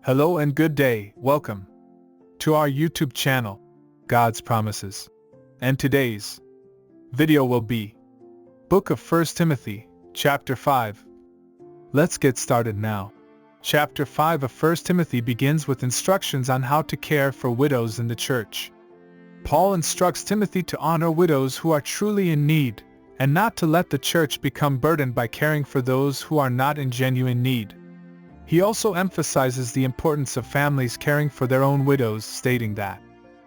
Hello and good day, welcome to our YouTube channel, God's Promises. And today's video will be Book of 1 Timothy, Chapter 5. Let's get started now. Chapter 5 of 1 Timothy begins with instructions on how to care for widows in the church. Paul instructs Timothy to honor widows who are truly in need, and not to let the church become burdened by caring for those who are not in genuine need. He also emphasizes the importance of families caring for their own widows, stating that,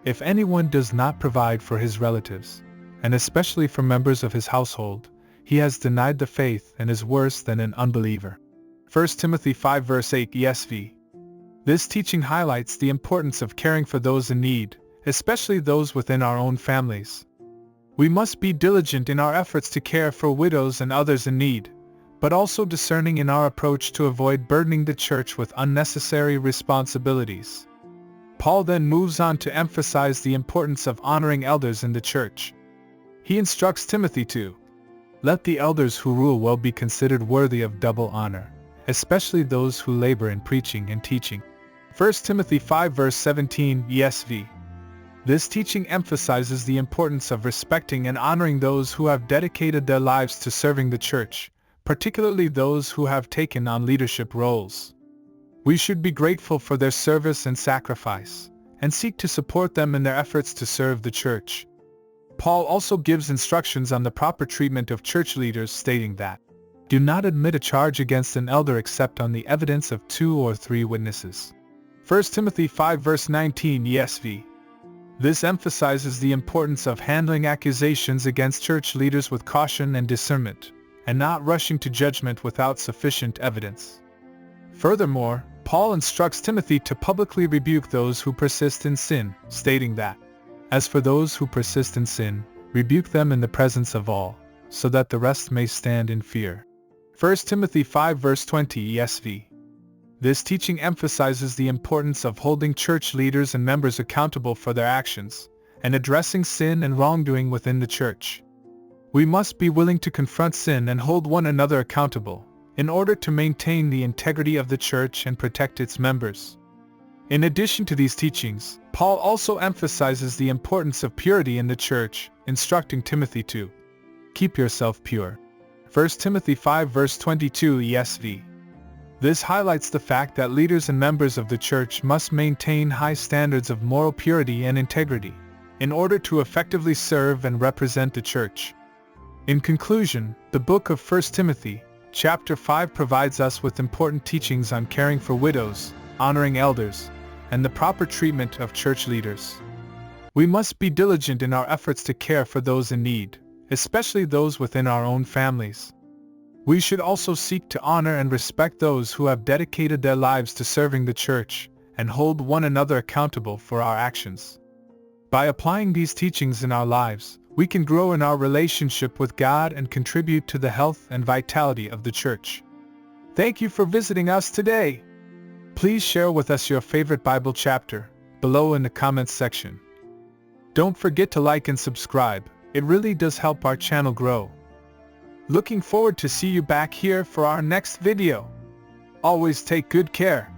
if anyone does not provide for his relatives, and especially for members of his household, he has denied the faith and is worse than an unbeliever. 1 Timothy 5 verse 8 ESV. This teaching highlights the importance of caring for those in need, especially those within our own families. We must be diligent in our efforts to care for widows and others in need, but also discerning in our approach to avoid burdening the church with unnecessary responsibilities. Paul then moves on to emphasize the importance of honoring elders in the church. He instructs Timothy to let the elders who rule well be considered worthy of double honor, especially those who labor in preaching and teaching. 1 Timothy 5 verse 17 ESV. This teaching emphasizes the importance of respecting and honoring those who have dedicated their lives to serving the church, particularly those who have taken on leadership roles. We should be grateful for their service and sacrifice, and seek to support them in their efforts to serve the church. Paul also gives instructions on the proper treatment of church leaders, stating that, do not admit a charge against an elder except on the evidence of 2 or 3 witnesses. 1 Timothy 5 verse 19 ESV. This emphasizes the importance of handling accusations against church leaders with caution and discernment, and not rushing to judgment without sufficient evidence. Furthermore, Paul instructs Timothy to publicly rebuke those who persist in sin, stating that, as for those who persist in sin, rebuke them in the presence of all, so that the rest may stand in fear. 1 Timothy 5 verse 20 ESV. This teaching emphasizes the importance of holding church leaders and members accountable for their actions, and addressing sin and wrongdoing within the church. We must be willing to confront sin and hold one another accountable, in order to maintain the integrity of the church and protect its members. In addition to these teachings, Paul also emphasizes the importance of purity in the church, instructing Timothy to keep yourself pure. 1 Timothy 5 verse 22 ESV. This highlights the fact that leaders and members of the church must maintain high standards of moral purity and integrity, in order to effectively serve and represent the church. In conclusion, the book of 1 Timothy, chapter 5 provides us with important teachings on caring for widows, honoring elders, and the proper treatment of church leaders. We must be diligent in our efforts to care for those in need, especially those within our own families. We should also seek to honor and respect those who have dedicated their lives to serving the church, and hold one another accountable for our actions. By applying these teachings in our lives, we can grow in our relationship with God and contribute to the health and vitality of the church. Thank you for visiting us today. Please share with us your favorite Bible chapter below in the comments section. Don't forget to like and subscribe, it really does help our channel grow. Looking forward to see you back here for our next video. Always take good care.